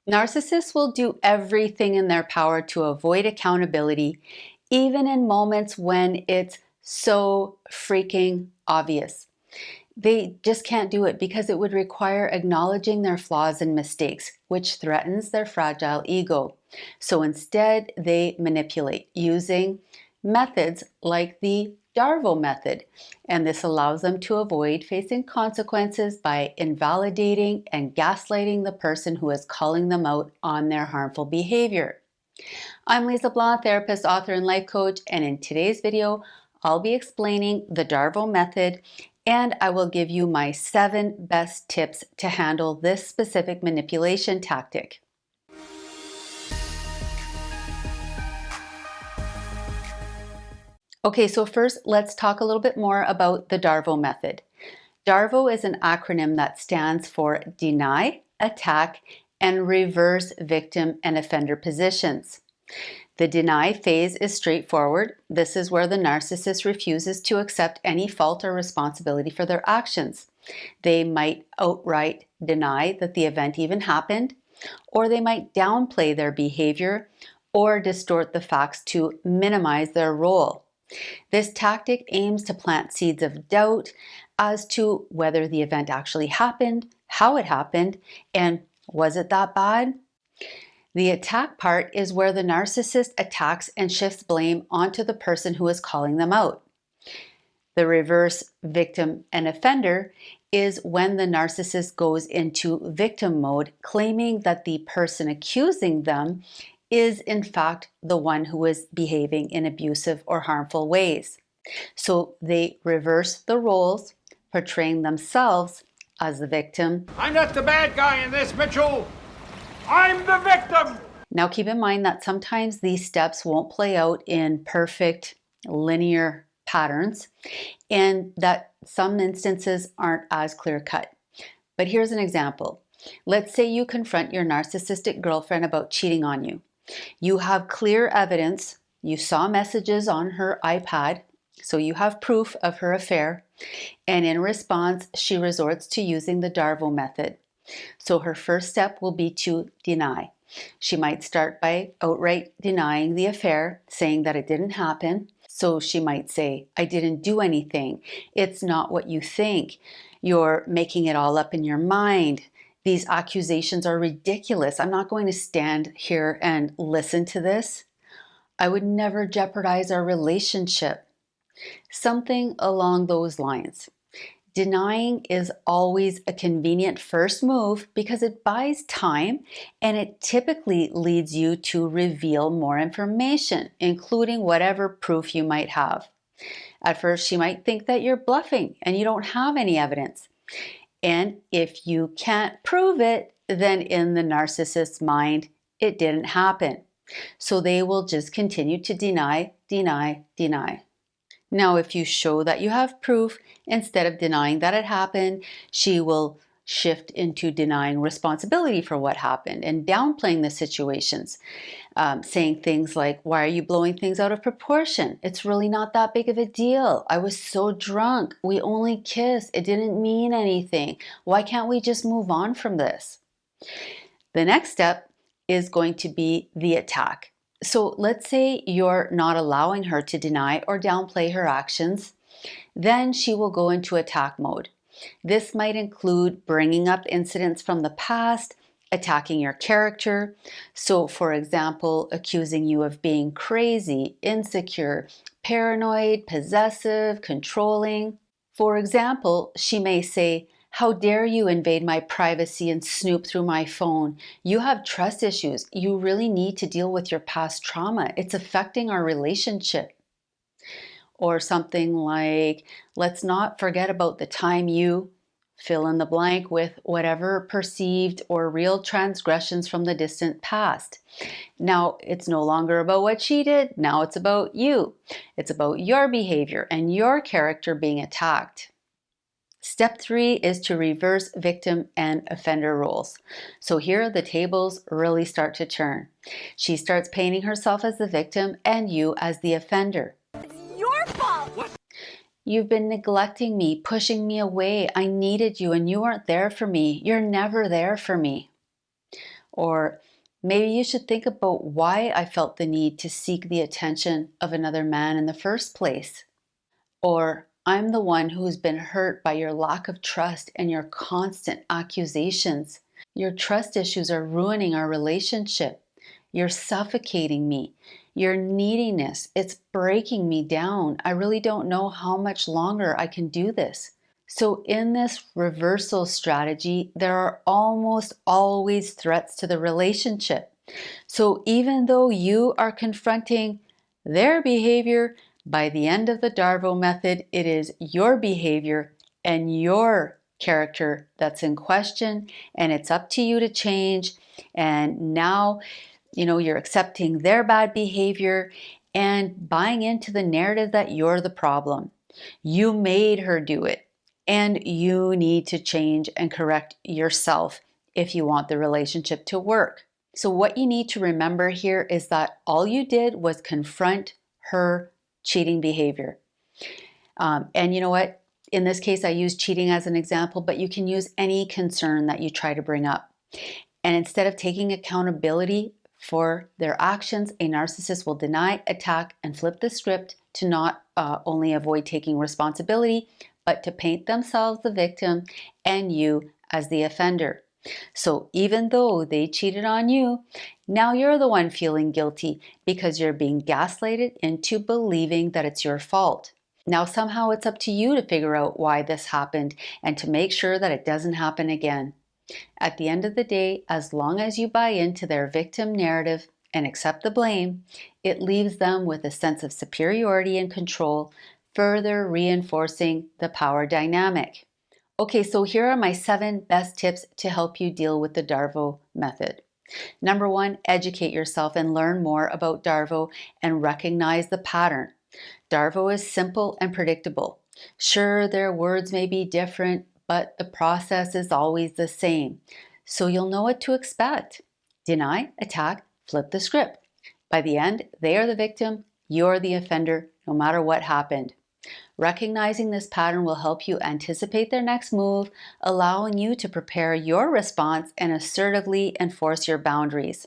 Narcissists will do everything in their power to avoid accountability, even in moments when it's so freaking obvious. They just can't do it because it would require acknowledging their flaws and mistakes, which threatens their fragile ego. So instead, they manipulate using methods like the DARVO method, and this allows them to avoid facing consequences by invalidating and gaslighting the person who is calling them out on their harmful behavior. I'm Lise Leblanc, therapist, author, and life coach, and in today's video, I'll be explaining the DARVO method, and I will give you my 7 best tips to handle this specific manipulation tactic. Okay, so first let's talk a little bit more about the DARVO method. DARVO is an acronym that stands for deny, attack, and reverse victim and offender positions. The deny phase is straightforward. This is where the narcissist refuses to accept any fault or responsibility for their actions. They might outright deny that the event even happened, or they might downplay their behavior or distort the facts to minimize their role. This tactic aims to plant seeds of doubt as to whether the event actually happened, how it happened, and was it that bad? The attack part is where the narcissist attacks and shifts blame onto the person who is calling them out. The reverse victim and offender is when the narcissist goes into victim mode, claiming that the person accusing them is in fact the one who is behaving in abusive or harmful ways. So they reverse the roles, portraying themselves as the victim. I'm not the bad guy in this, Mitchell. I'm the victim. Now keep in mind that sometimes these steps won't play out in perfect linear patterns, and that some instances aren't as clear-cut. But here's an example. Let's say you confront your narcissistic girlfriend about cheating on you. You have clear evidence. You saw messages on her iPad, so you have proof of her affair. And in response, she resorts to using the DARVO method. So her first step will be to deny. She might start by outright denying the affair, saying that it didn't happen. So she might say, I didn't do anything. It's not what you think. You're making it all up in your mind. These accusations are ridiculous. I'm not going to stand here and listen to this. I would never jeopardize our relationship. Something along those lines. Denying is always a convenient first move because it buys time and it typically leads you to reveal more information, including whatever proof you might have. At first, she might think that you're bluffing and you don't have any evidence. And if you can't prove it, then in the narcissist's mind, it didn't happen. So they will just continue to deny, deny, deny. Now, if you show that you have proof, instead of denying that it happened, she will shift into denying responsibility for what happened and downplaying the situations, saying things like, why are you blowing things out of proportion? It's really not that big of a deal. I was so drunk. We only kissed. It didn't mean anything. Why can't we just move on from this? The next step is going to be the attack. So let's say you're not allowing her to deny or downplay her actions. Then she will go into attack mode. This might include bringing up incidents from the past, attacking your character. So for example, accusing you of being crazy, insecure, paranoid, possessive, controlling. For example, she may say, how dare you invade my privacy and snoop through my phone? You have trust issues. You really need to deal with your past trauma. It's affecting our relationship. Or something like, let's not forget about the time you fill in the blank with whatever perceived or real transgressions from the distant past. Now, it's no longer about what she did. Now it's about you. It's about your behavior and your character being attacked. Step 3 is to reverse victim and offender roles. So here the tables really start to turn. She starts painting herself as the victim and you as the offender. It's your fault! What? You've been neglecting me, pushing me away. I needed you and you weren't there for me. You're never there for me. Or maybe you should think about why I felt the need to seek the attention of another man in the first place. Or I'm the one who's been hurt by your lack of trust and your constant accusations. Your trust issues are ruining our relationship. You're suffocating me. Your neediness, it's breaking me down. I really don't know how much longer I can do this. So in this reversal strategy, there are almost always threats to the relationship. So even though you are confronting their behavior, by the end of the DARVO method, it is your behavior and your character that's in question, and it's up to you to change. And now, you're accepting their bad behavior and buying into the narrative that you're the problem. You made her do it, and you need to change and correct yourself if you want the relationship to work. So what you need to remember here is that all you did was confront her cheating behavior. And you know what? In this case, I use cheating as an example, but you can use any concern that you try to bring up. And instead of taking accountability for their actions, a narcissist will deny, attack, and flip the script to not only avoid taking responsibility, but to paint themselves the victim and you as the offender. So even though they cheated on you, now you're the one feeling guilty because you're being gaslighted into believing that it's your fault. Now somehow it's up to you to figure out why this happened and to make sure that it doesn't happen again. At the end of the day, as long as you buy into their victim narrative and accept the blame, it leaves them with a sense of superiority and control, further reinforcing the power dynamic. Okay, so here are my 7 best tips to help you deal with the DARVO method. Number 1, educate yourself and learn more about DARVO and recognize the pattern. DARVO is simple and predictable. Sure, their words may be different, but the process is always the same. So you'll know what to expect. Deny, attack, flip the script. By the end, they are the victim, you're the offender, no matter what happened. Recognizing this pattern will help you anticipate their next move, allowing you to prepare your response and assertively enforce your boundaries.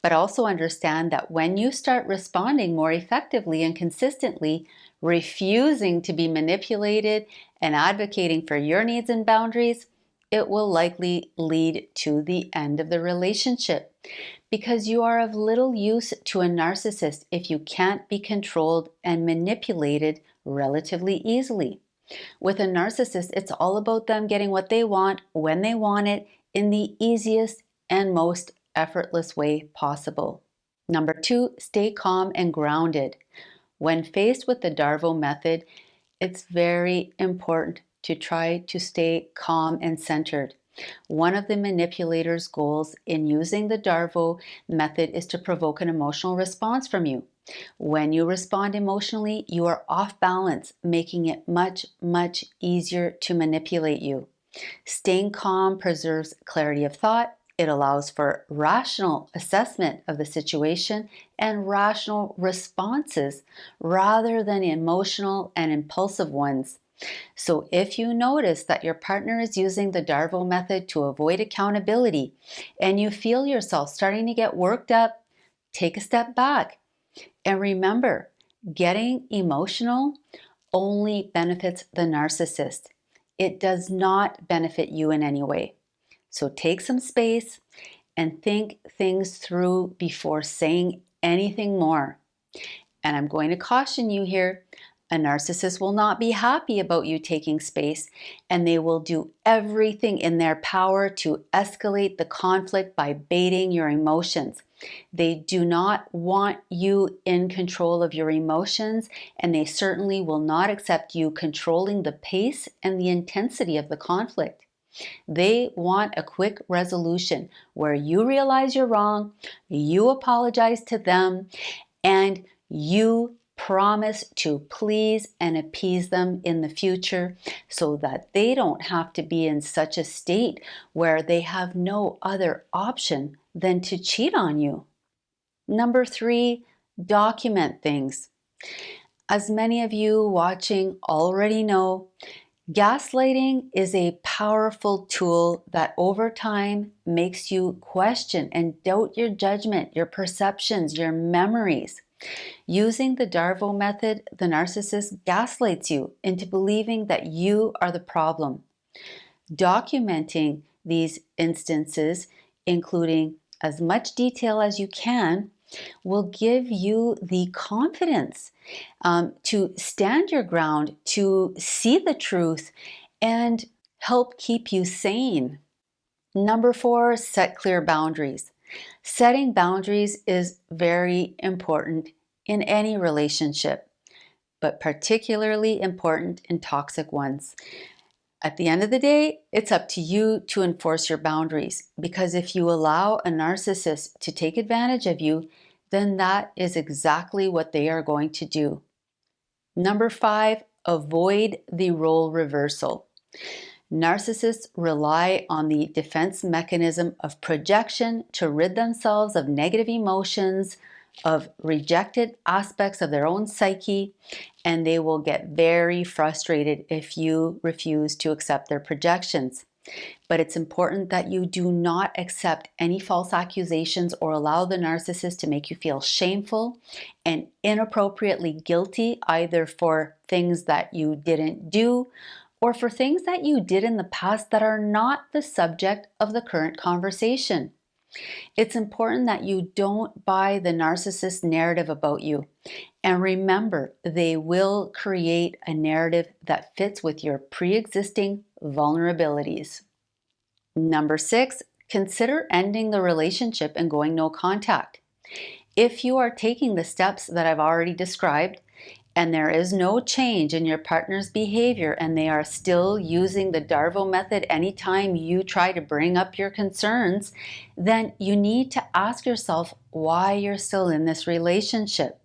But also understand that when you start responding more effectively and consistently, refusing to be manipulated and advocating for your needs and boundaries, it will likely lead to the end of the relationship. Because you are of little use to a narcissist if you can't be controlled and manipulated relatively easily. With a narcissist, it's all about them getting what they want, when they want it, in the easiest and most effortless way possible. Number 2, stay calm and grounded. When faced with the DARVO method, it's very important to try to stay calm and centered. One of the manipulator's goals in using the DARVO method is to provoke an emotional response from you. When you respond emotionally, you are off balance, making it much, much easier to manipulate you. Staying calm preserves clarity of thought. It allows for rational assessment of the situation and rational responses rather than emotional and impulsive ones. So if you notice that your partner is using the DARVO method to avoid accountability and you feel yourself starting to get worked up, take a step back. And remember, getting emotional only benefits the narcissist. It does not benefit you in any way. So take some space and think things through before saying anything more. And I'm going to caution you here, a narcissist will not be happy about you taking space, and they will do everything in their power to escalate the conflict by baiting your emotions. They do not want you in control of your emotions, and they certainly will not accept you controlling the pace and the intensity of the conflict. They want a quick resolution where you realize you're wrong, you apologize to them, and you promise to please and appease them in the future so that they don't have to be in such a state where they have no other option than to cheat on you. Number 3, document things. As many of you watching already know, Gaslighting is a powerful tool that over time makes you question and doubt your judgment, your perceptions, your memories. Using the DARVO method, the narcissist gaslights you into believing that you are the problem. Documenting these instances, including as much detail as you can, will give you the confidence to stand your ground, to see the truth, and help keep you sane. Number 4, set clear boundaries. Setting boundaries is very important in any relationship, but particularly important in toxic ones. At the end of the day, it's up to you to enforce your boundaries, because if you allow a narcissist to take advantage of you, then that is exactly what they are going to do. Number 5, avoid the role reversal. Narcissists rely on the defense mechanism of projection to rid themselves of negative emotions, of rejected aspects of their own psyche, and they will get very frustrated if you refuse to accept their projections. But it's important that you do not accept any false accusations or allow the narcissist to make you feel shameful and inappropriately guilty, either for things that you didn't do or for things that you did in the past that are not the subject of the current conversation. It's important that you don't buy the narcissist narrative about you. And remember, they will create a narrative that fits with your pre-existing vulnerabilities. Number 6, consider ending the relationship and going no contact. If you are taking the steps that I've already described, and there is no change in your partner's behavior, and they are still using the DARVO method anytime you try to bring up your concerns, then you need to ask yourself why you're still in this relationship.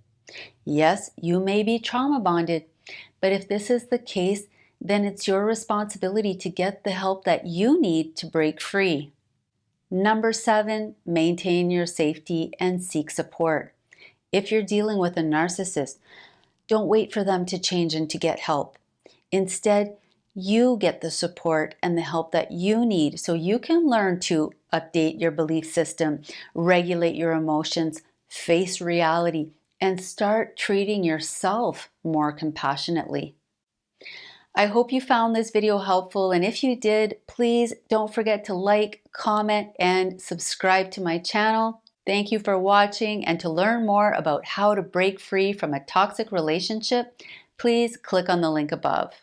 Yes, you may be trauma bonded, but if this is the case, then it's your responsibility to get the help that you need to break free. Number 7, maintain your safety and seek support. If you're dealing with a narcissist, don't wait for them to change and to get help. Instead, you get the support and the help that you need so you can learn to update your belief system, regulate your emotions, face reality, and start treating yourself more compassionately. I hope you found this video helpful, and if you did, please don't forget to like, comment, and subscribe to my channel. Thank you for watching, and to learn more about how to break free from a toxic relationship, please click on the link above.